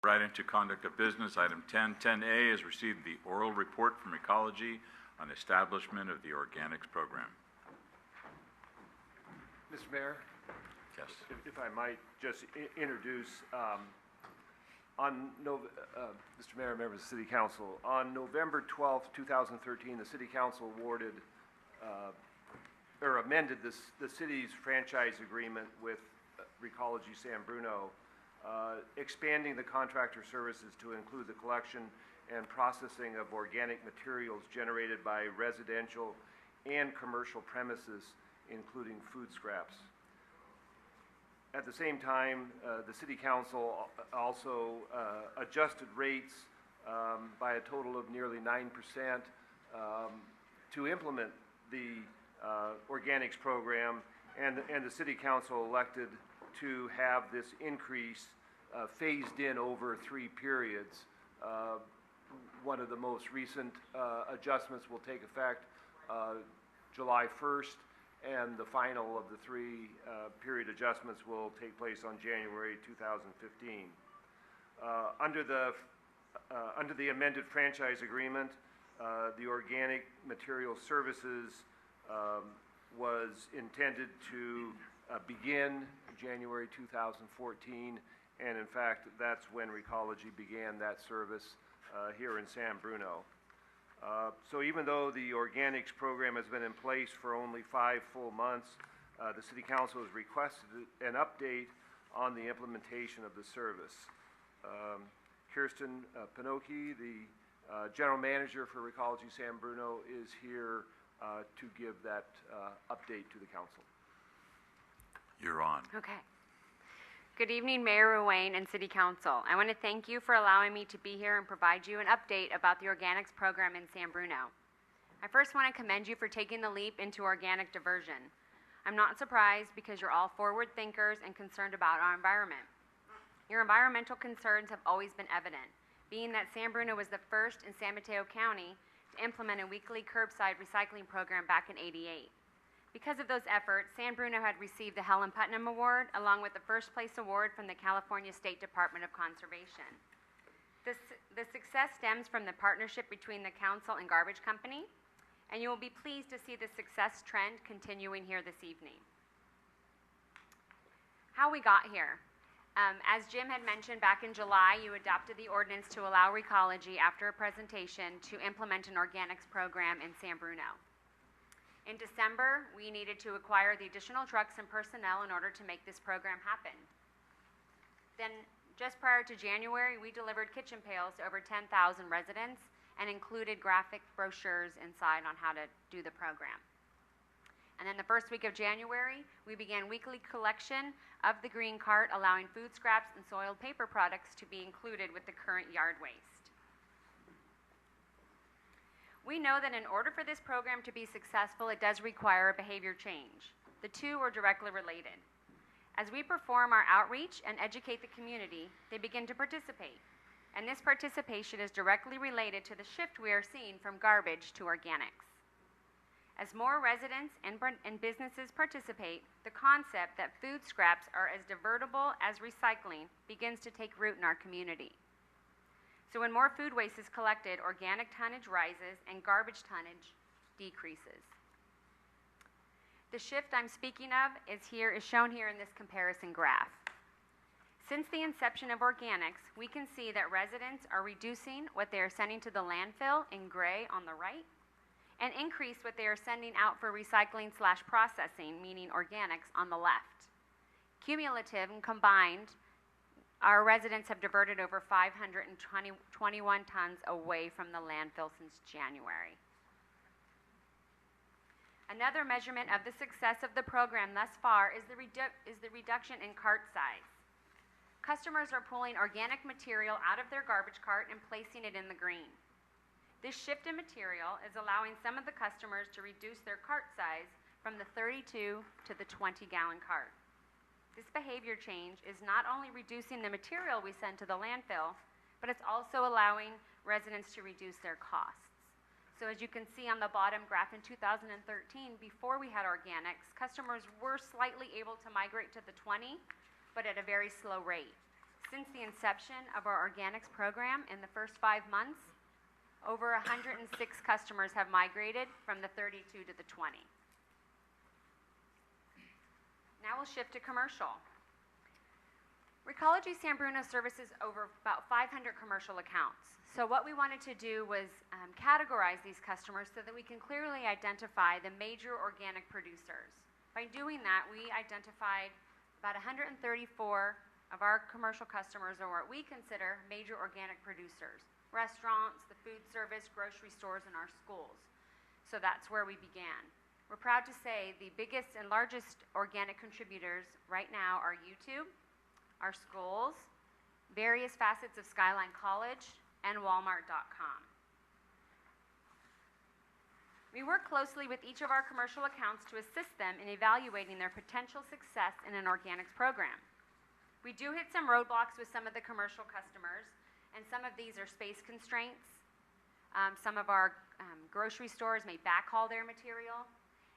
Right into conduct of business. Item 10. 10A is received the oral report from Recology on establishment of the organics program. Mr. Mayor? Yes. If I might just introduce, Mr. Mayor, members of the City Council, on November 12th, 2013, the City Council awarded or amended the city's franchise agreement with Recology San Bruno, expanding the contractor services to include the collection and processing of organic materials generated by residential and commercial premises, including food scraps. At the same time, the City Council also adjusted rates by a total of nearly 9% to implement the organics program, and the City Council elected to have this increase phased in over 3 periods. One of the most recent adjustments will take effect July 1st, and the final of the 3 period adjustments will take place on January 2015. Under the amended franchise agreement, the organic material services was intended to begin January 2014, and in fact, that's when Recology began that service here in San Bruno. So even though the organics program has been in place for only 5 full months, the City Council has requested an update on the implementation of the service. Kirsten Pinocchi, the General Manager for Recology San Bruno, is here to give that update to the Council. You're on. Okay. Good evening, Mayor Ruane and City Council. I want to thank you for allowing me to be here and provide you an update about the organics program in San Bruno. I first want to commend you for taking the leap into organic diversion. I'm not surprised because you're all forward thinkers and concerned about our environment. Your environmental concerns have always been evident, being that San Bruno was the first in San Mateo County to implement a weekly curbside recycling program back in '88. Because of those efforts, San Bruno had received the Helen Putnam Award, along with the first place award from the California State Department of Conservation. The success stems from the partnership between the Council and Garbage Company, and you will be pleased to see the success trend continuing here this evening. How we got here. As Jim had mentioned, back in July, you adopted the ordinance to allow Recology, after a presentation, to implement an organics program in San Bruno. In December, we needed to acquire the additional trucks and personnel in order to make this program happen. Then, just prior to January, we delivered kitchen pails to over 10,000 residents and included graphic brochures inside on how to do the program. And then the first week of January, we began weekly collection of the green cart, allowing food scraps and soiled paper products to be included with the current yard waste. We know that in order for this program to be successful, it does require a behavior change. The two are directly related. As we perform our outreach and educate the community, they begin to participate. And this participation is directly related to the shift we are seeing from garbage to organics. As more residents and businesses participate, the concept that food scraps are as divertible as recycling begins to take root in our community. So when more food waste is collected, organic tonnage rises and garbage tonnage decreases. The shift I'm speaking of is shown here in this comparison graph. Since the inception of organics, we can see that residents are reducing what they are sending to the landfill in gray on the right, and increase what they are sending out for recycling/processing, meaning organics, on the left. Cumulative and combined, our residents have diverted over 521 tons away from the landfill since January. Another measurement of the success of the program thus far is the reduction in cart size. Customers are pulling organic material out of their garbage cart and placing it in the green. This shift in material is allowing some of the customers to reduce their cart size from the 32 to the 20-gallon cart. This behavior change is not only reducing the material we send to the landfill, but it's also allowing residents to reduce their costs. So as you can see on the bottom graph, in 2013, before we had organics, customers were slightly able to migrate to the 20, but at a very slow rate. Since the inception of our organics program in the first 5 months, over 106 customers have migrated from the 32 to the 20. Now we'll shift to commercial. Recology San Bruno services over about 500 commercial accounts. So what we wanted to do was categorize these customers so that we can clearly identify the major organic producers. By doing that, we identified about 134 of our commercial customers are what we consider major organic producers: restaurants, the food service, grocery stores, and our schools. So that's where we began. We're proud to say the biggest and largest organic contributors right now are YouTube, our schools, various facets of Skyline College, and Walmart.com. We work closely with each of our commercial accounts to assist them in evaluating their potential success in an organics program. We do hit some roadblocks with some of the commercial customers, and some of these are space constraints. Some of our grocery stores may backhaul their material,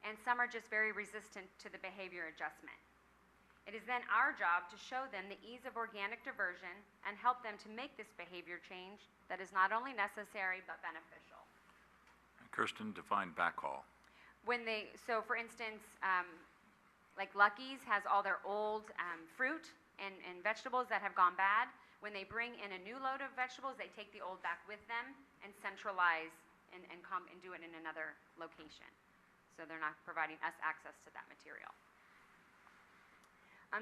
and some are just very resistant to the behavior adjustment. It is then our job to show them the ease of organic diversion and help them to make this behavior change that is not only necessary but beneficial. Kirsten, define backhaul. So for instance, like Lucky's has all their old fruit and vegetables that have gone bad. When they bring in a new load of vegetables, they take the old back with them and centralize and do it in another location. So they're not providing us access to that material.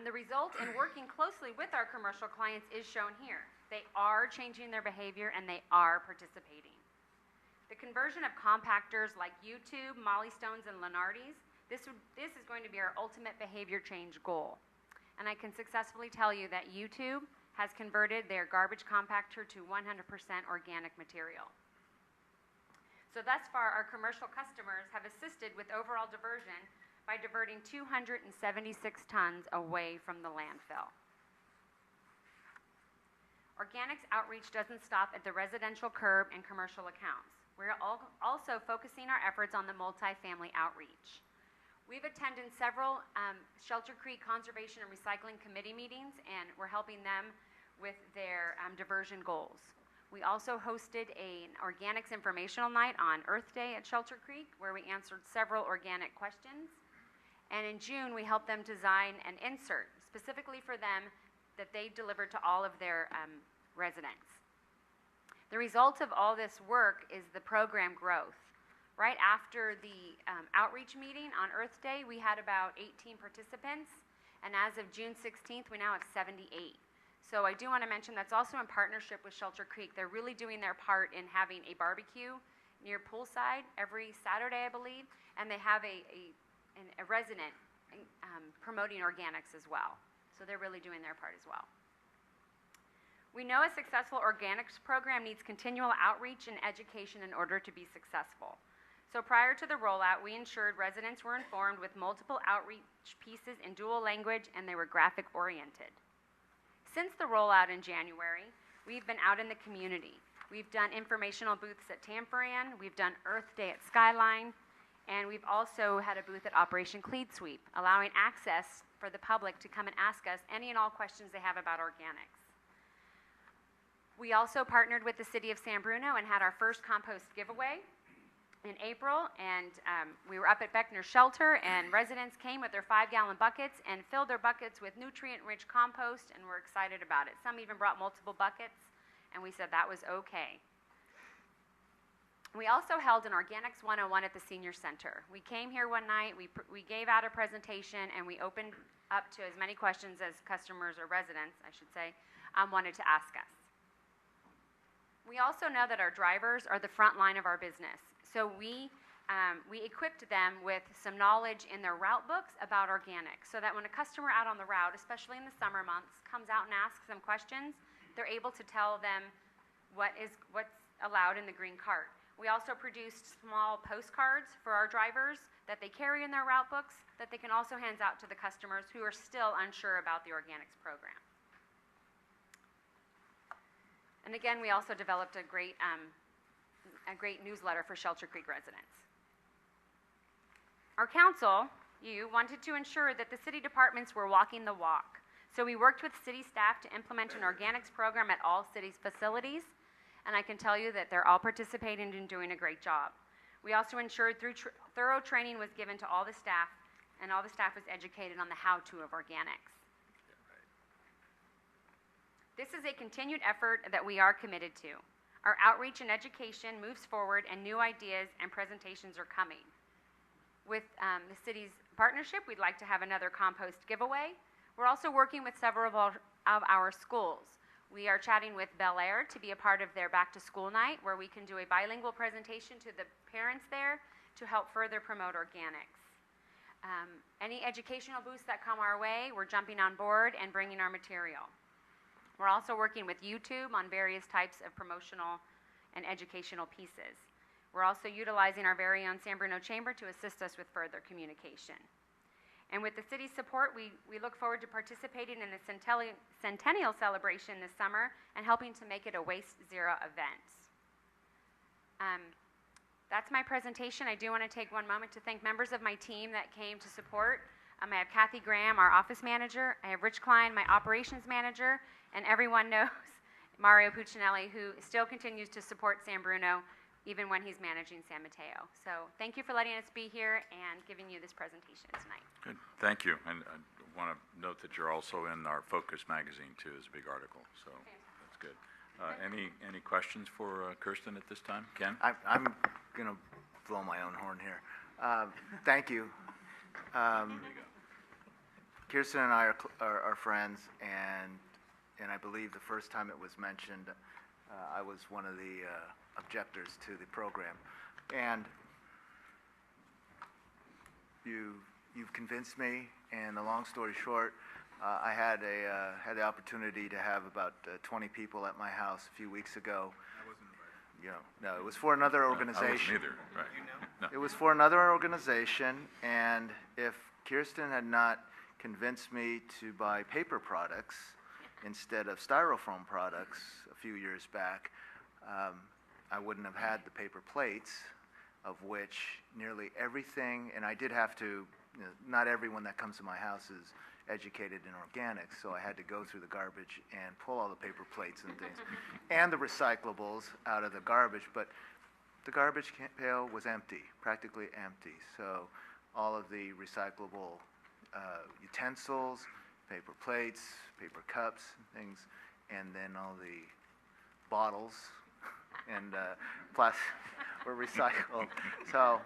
The result in working closely with our commercial clients is shown here. They are changing their behavior and they are participating. The conversion of compactors like YouTube, Molly Stones, and Lenardi's, this is going to be our ultimate behavior change goal. And I can successfully tell you that YouTube has converted their garbage compactor to 100% organic material. So thus far, our commercial customers have assisted with overall diversion by diverting 276 tons away from the landfill. Organics outreach doesn't stop at the residential curb and commercial accounts. We're also focusing our efforts on the multifamily outreach. We've attended several Shelter Creek Conservation and Recycling Committee meetings, and we're helping them with their diversion goals. We also hosted an organics informational night on Earth Day at Shelter Creek, where we answered several organic questions. And in June, we helped them design an insert specifically for them that they delivered to all of their residents. The result of all this work is the program growth. Right after the outreach meeting on Earth Day, we had about 18 participants, and as of June 16th, we now have 78. So I do want to mention that's also in partnership with Shelter Creek. They're really doing their part in having a barbecue near poolside every Saturday, I believe, and they have a resident promoting organics as well. So they're really doing their part as well. We know a successful organics program needs continual outreach and education in order to be successful. So prior to the rollout, we ensured residents were informed with multiple outreach pieces in dual language, and they were graphic oriented. Since the rollout in January, we've been out in the community. We've done informational booths at Tampran, we've done Earth Day at Skyline, and we've also had a booth at Operation Clean Sweep, allowing access for the public to come and ask us any and all questions they have about organics. We also partnered with the City of San Bruno and had our first compost giveaway in April, and we were up at Beckner Shelter, and residents came with their 5-gallon buckets and filled their buckets with nutrient-rich compost, and we're excited about it. Some even brought multiple buckets, and we said that was okay. We also held an Organics 101 at the Senior Center. We came here one night, we gave out a presentation, and we opened up to as many questions as customers, or residents, I should say, wanted to ask us. We also know that our drivers are the front line of our business. So we equipped them with some knowledge in their route books about organics, so that when a customer out on the route, especially in the summer months, comes out and asks them questions, they're able to tell them what's allowed in the green cart. We also produced small postcards for our drivers that they carry in their route books that they can also hand out to the customers who are still unsure about the organics program. And again, we also developed a great newsletter for Shelter Creek residents. Our council, wanted to ensure that the city departments were walking the walk. So we worked with city staff to implement an organics program at all city's facilities, and I can tell you that they're all participating and doing a great job. We also ensured thorough training was given to all the staff, and all the staff was educated on the how-to of organics. This is a continued effort that we are committed to. Our outreach and education moves forward, and new ideas and presentations are coming. With the city's partnership, we'd like to have another compost giveaway. We're also working with several of our schools. We are chatting with Bel Air to be a part of their back-to-school night, where we can do a bilingual presentation to the parents there to help further promote organics. Any educational booths that come our way, we're jumping on board and bringing our material. We're also working with YouTube on various types of promotional and educational pieces. We're also utilizing our very own San Bruno Chamber to assist us with further communication. And with the city's support, we look forward to participating in the centennial celebration this summer and helping to make it a Waste Zero event. That's my presentation. I do want to take one moment to thank members of my team that came to support. I have Kathy Graham, our office manager. I have Rich Klein, my operations manager. And everyone knows Mario Puccinelli, who still continues to support San Bruno even when he's managing San Mateo. So thank you for letting us be here and giving you this presentation tonight. Good, thank you. And I want to note that you're also in our Focus magazine too, as a big article, so that's good. Any questions for Kirsten at this time? Ken? I'm going to blow my own horn here. Thank you. Kirsten and I are friends, and I believe the first time it was mentioned, I was one of the objectors to the program. And you've convinced me, and the long story short, I had the opportunity to have about 20 people at my house a few weeks ago. I wasn't invited. No, it was for another organization. I wasn't either, right. No. It was for another organization, and if Kirsten had not convinced me to buy paper products instead of styrofoam products a few years back, I wouldn't have had the paper plates, of which nearly everything, and I did have to, not everyone that comes to my house is educated in organics, so I had to go through the garbage and pull all the paper plates and things, and the recyclables out of the garbage, but the garbage pail was empty, practically empty, so all of the recyclable utensils, paper plates, paper cups, and things, and then all the bottles and plastic were recycled. So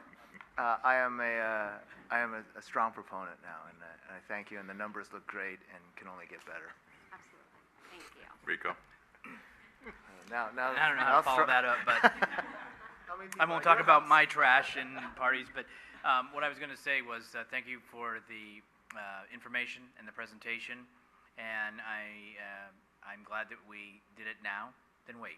I am a strong proponent now, and I thank you. And the numbers look great and can only get better. Absolutely. Thank you. Rico? Now, I don't know how to follow that up, but I won't talk about my trash and parties. But what I was going to say was thank you for the information and the presentation, and I'm glad that we did it now, then wait.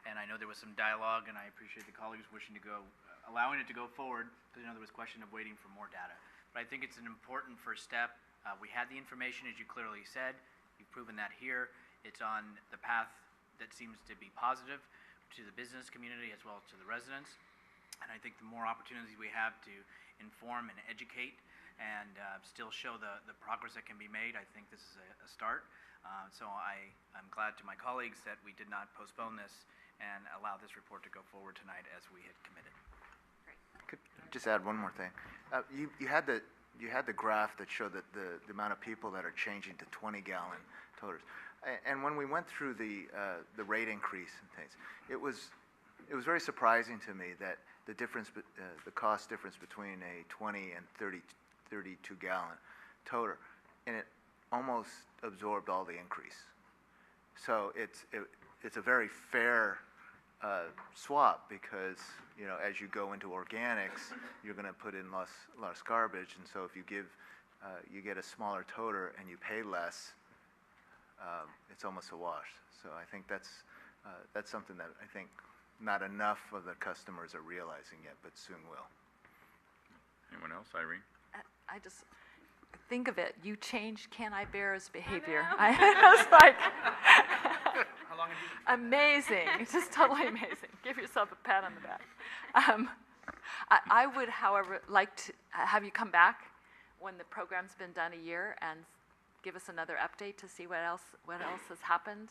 And I know there was some dialogue, and I appreciate the colleagues wishing to go, allowing it to go forward, because I know there was question of waiting for more data. But I think it's an important first step. We had the information, as you clearly said. You've proven that here. It's on the path that seems to be positive to the business community as well as to the residents. And I think the more opportunities we have to inform and educate and still show the progress that can be made, I think this is a start. So I'm glad to my colleagues that we did not postpone this and allow this report to go forward tonight as we had committed. Could I just add one more thing? You had the graph that showed that the amount of people that are changing to 20-gallon toters, and when we went through the rate increase and things, it was very surprising to me that the difference, the cost difference between a 20 and 32-gallon toter, and it almost absorbed all the increase. So it's a very fair swap, because as you go into organics, you're going to put in less garbage, and so if you get a smaller toter and you pay less, it's almost a wash. So I think that's something that I think not enough of the customers are realizing yet, but soon will. Anyone else? Irene? I just think of it. You changed Can I Bear's behavior. I was like, How long have you amazing. It's just totally amazing. Give yourself a pat on the back. I would, however, like to have you come back when the program's been done a year and give us another update to see what else has happened.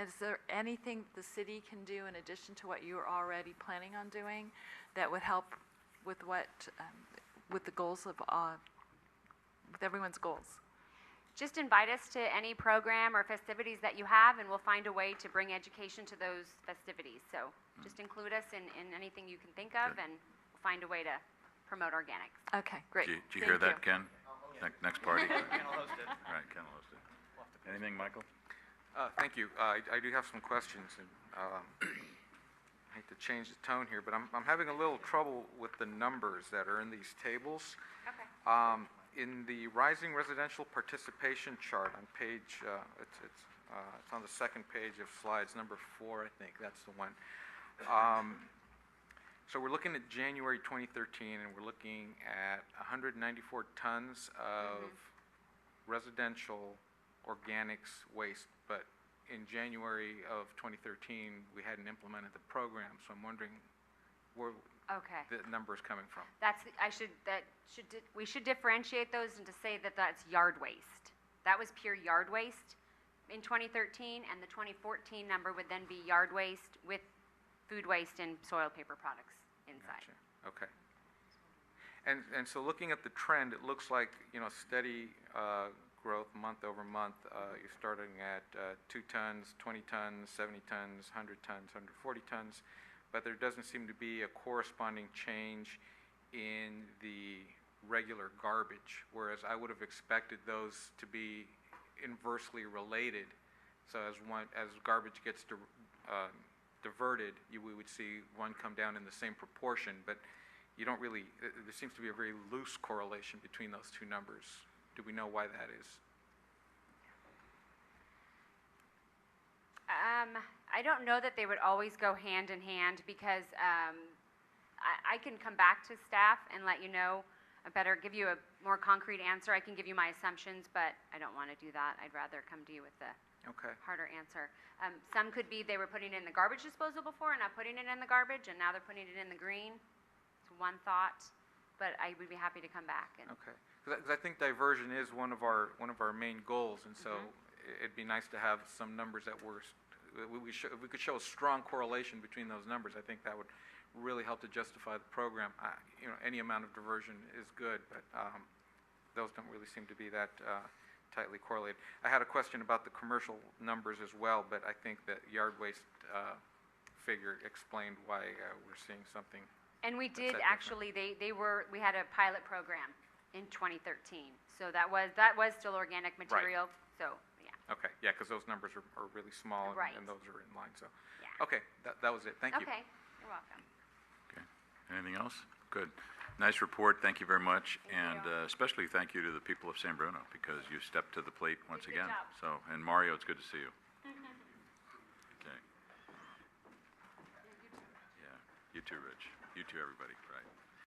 Is there anything the city can do in addition to what you're already planning on doing that would help with with the goals of, with everyone's goals? Just invite us to any program or festivities that you have, and we'll find a way to bring education to those festivities. So just include us in anything you can think of, and we'll find a way to promote organics. Okay, great. Do you hear that, Ken? Next party? Ken will host it. Right, Ken will host it. Anything, Michael? Thank you. I do have some questions, and I hate to change the tone here, but I'm having a little trouble with the numbers that are in these tables. Okay. In the rising residential participation chart on page, it's on the second page of slides, number 4, I think, that's the one. So we're looking at January 2013, and we're looking at 194 tons of residential organics waste, but in January of 2013, we hadn't implemented the program, so I'm wondering where Okay. the number is coming from. We should differentiate those and to say that that's yard waste. That was pure yard waste in 2013, and the 2014 number would then be yard waste with food waste and soil paper products inside. Gotcha. Okay. And so looking at the trend, it looks like, steady growth month over month. You're starting at 2 tons, 20 tons, 70 tons, 100 tons, 140 tons, but there doesn't seem to be a corresponding change in the regular garbage, whereas I would have expected those to be inversely related. So as garbage gets diverted, we would see one come down in the same proportion, but you don't really, there seems to be a very loose correlation between those two numbers. Do we know why that is? I don't know that they would always go hand in hand, because I can come back to staff and let you know. I better give you a more concrete answer. I can give you my assumptions, but I don't want to do that. I'd rather come to you with the harder answer. Some could be they were putting it in the garbage disposal before and not putting it in the garbage, and now they're putting it in the green. It's one thought, but I would be happy to come back. Okay, because I think diversion is one of our main goals, and so it'd be nice to have some numbers that we could show a strong correlation between those numbers. I think that would really help to justify the program. Any amount of diversion is good, but those don't really seem to be that tightly correlated. I had a question about the commercial numbers as well, but I think that yard waste figure explained why we're seeing something. And we did actually. We had a pilot program in 2013, so that was still organic material. Right. So yeah. Okay, yeah, because those numbers are really small, and those are in line. So yeah. Okay, that was it. Thank you. Okay, you're welcome. Okay. Anything else? Good. Nice report. Thank you very much. And especially thank you to the people of San Bruno, because you stepped to the plate once Good again. job. So, and Mario, it's good to see you. Okay. Yeah. You too, Rich. You too, everybody. Right.